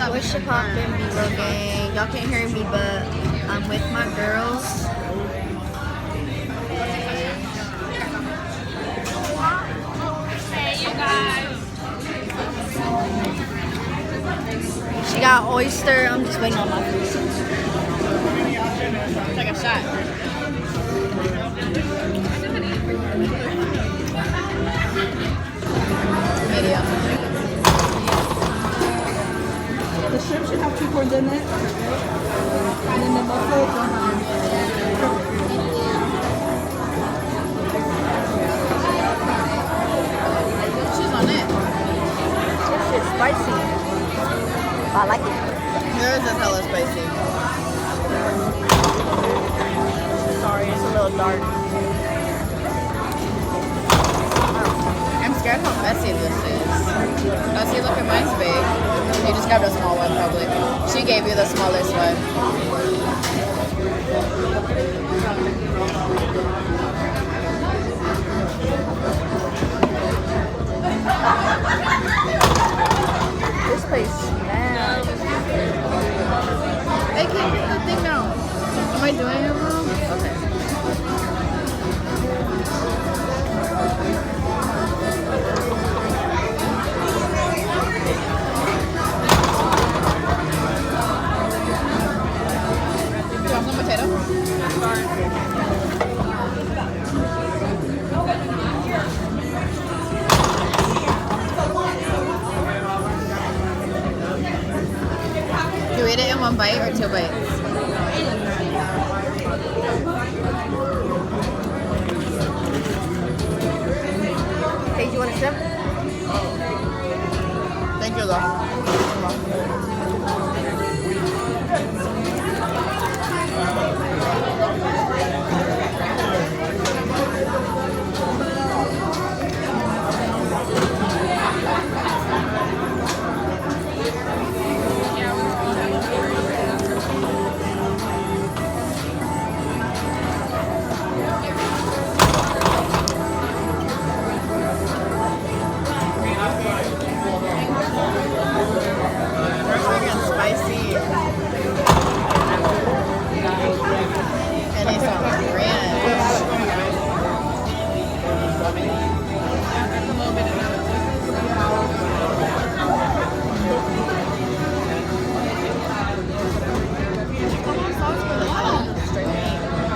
What's your poppin', B-World gang? Y'all can't hear me, but I'm with my girls. Hey, you guys. She got oyster. I'm just waiting on my food. Take a shot. Medium. The shrimp should have 2 corns in it. And then the mussels don't have She's on it. This shit's spicy. I like it. Yours is hella spicy. Sorry, it's a little dark. I'm scared how messy this is. Oh, see, look at mine's big. You just grabbed a small one, probably. She gave you the smallest one. This place smells. They can't get the thing now. Am I doing it wrong? Okay. You want some potato? You eat it in 1 bite or 2 bites? Hey, do you want a shrimp? Thank you, though. They're freaking spicy. And they sound ranch.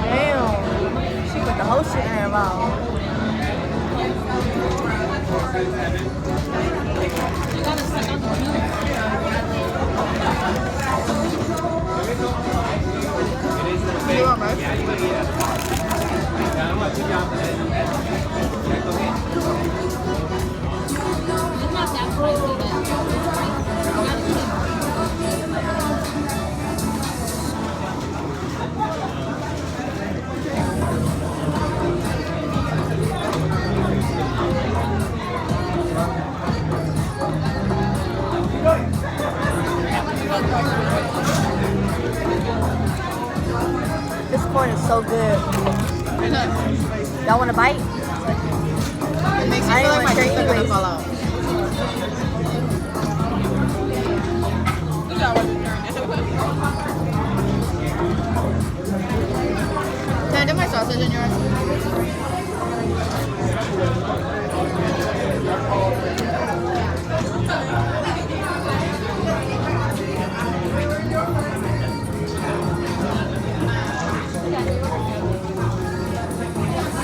Damn. She put the whole shit in her mouth. You want rice? This corn is so good. Y'all want a bite? It makes me I feel ain't like my want teeth are gonna anyways. fall out. Can I do my sausage in yours?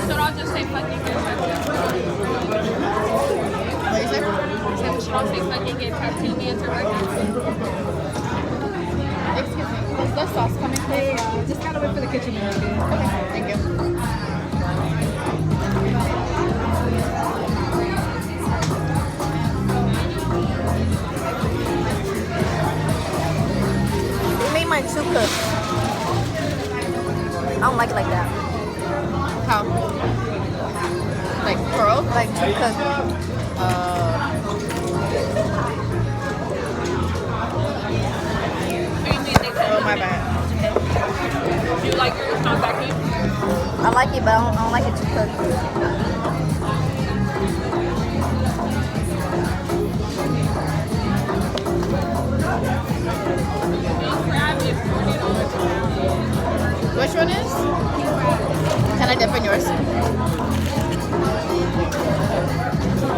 So I'll just say fucking get What do you say? So should I say fucking get tattoo me into Excuse me. Is the sauce coming? Yeah, just gotta wait for the kitchen to make it. Okay, thank you. They made mine too cooked. I don't like it like that. How? Like curled? Like too cooked. Oh, my bad. Do you like yours not that good? I like it, but I don't like it too cooked. yours?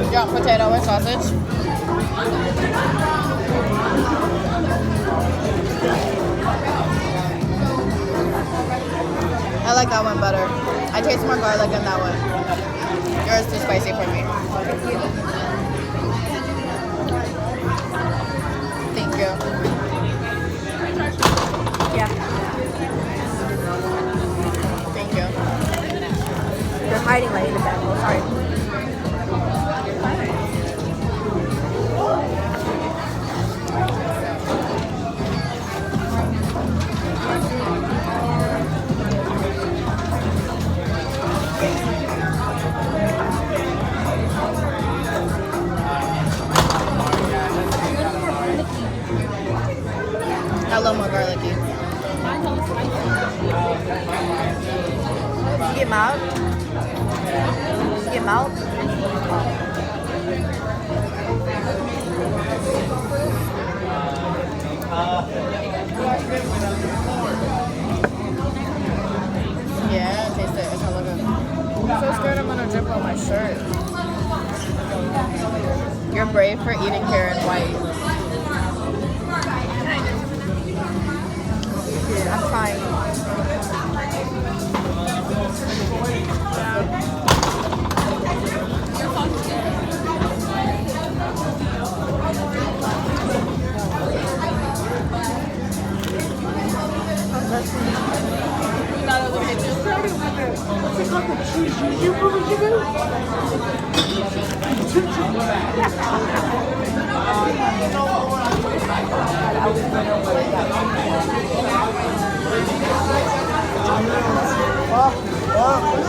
You want potato with sausage? I like that one better. I taste more garlic in that one. Yours is too spicy for me. Thank you. Yeah. Thank you. You're hiding like in the back. Oh, sorry. A little more garlicky. Get him out. Get him out. Yeah, taste it. It's hella good. I'm so scared I'm gonna drip on my shirt. You're brave for eating carrot white. I'm trying. Look at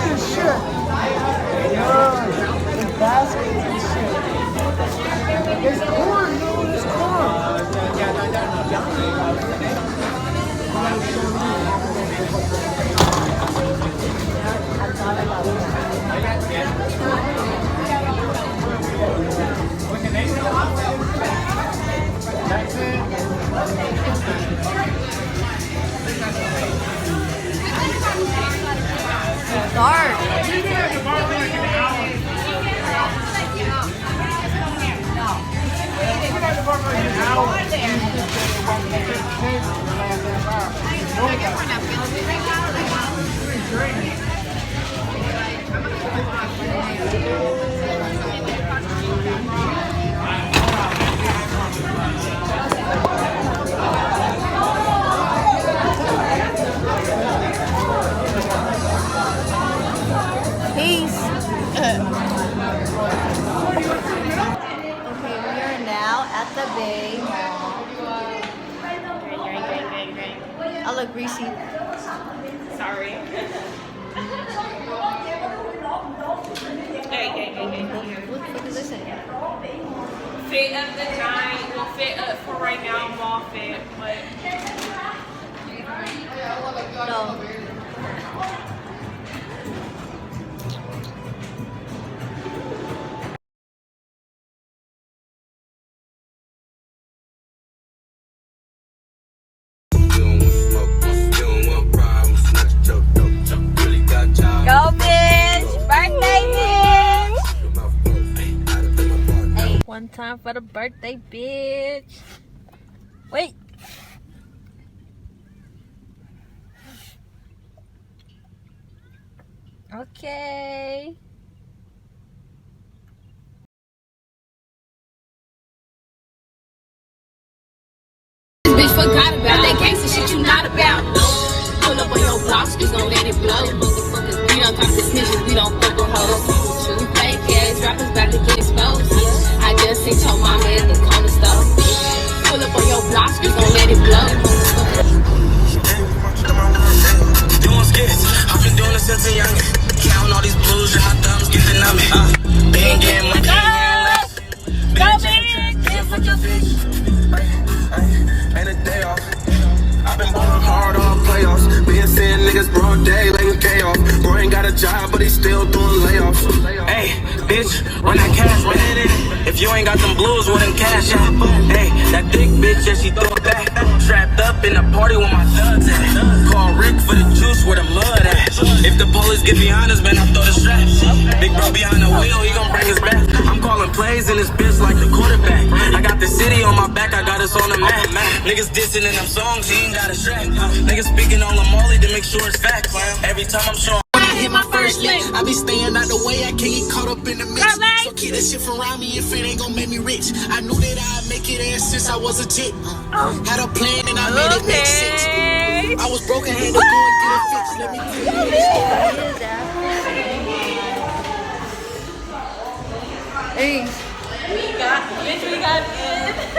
this shit. The baskets and shit. It's corn, dude. It's corn. Dark. Peace. Okay, we are now at the Bay Mall. I look greasy. Sorry. Hey. What the fuck is this in? Fit of the night. Well, fit up for right now. Mall fit, but No. Go, bitch! Birthday, bitch! One time for the birthday, bitch. Wait. Okay. Bitch forgot about that gangsta shit you not about. Pull up on your blocks, we gon' let it blow. Motherfuckers, we don't talk to snitches, we don't fuck with hoes. You fake ass rappers about to get exposed. I just seen your mama at the corner store. Pull up on your blocks, we gon' let it blow. Doing skits, I've been doing this since a youngin'. Counting all these blues, and my thumbs getting numb. Been getting money, been getting fuck your bitch. Ain't a day off. I've been ballin' hard on playoffs. Been seeing niggas broad day, laying chaos. Bro ain't got a job, but he still doing layoffs. Hey, bitch, run that cash, run it in. If you ain't got them blues, well then cash out. Hey, that thick bitch, yeah, she throw it back. Trapped up in the party with my thugs at. Call Rick for the juice, where the mud at. If the police get behind us, man, I throw the strap. Big bro behind the wheel, he gon' bring us back. I'm calling plays in this bitch like the quarterback. I got the city on my back, I got us on the map. Niggas dissing in them songs, he ain't got a strap. Niggas speaking on Lamoli to make sure it's facts. Every time I'm showing. When I hit my first lick, I be staying out the way, I can't get caught up in the mix. So keep that shit from around me if it ain't gon' make me rich. I knew that I'd make it ass since I was a chick. Had a plan and I made it make sense. I was broken, had to go and get it fixed. Let me tell you this story. Hey. We got it.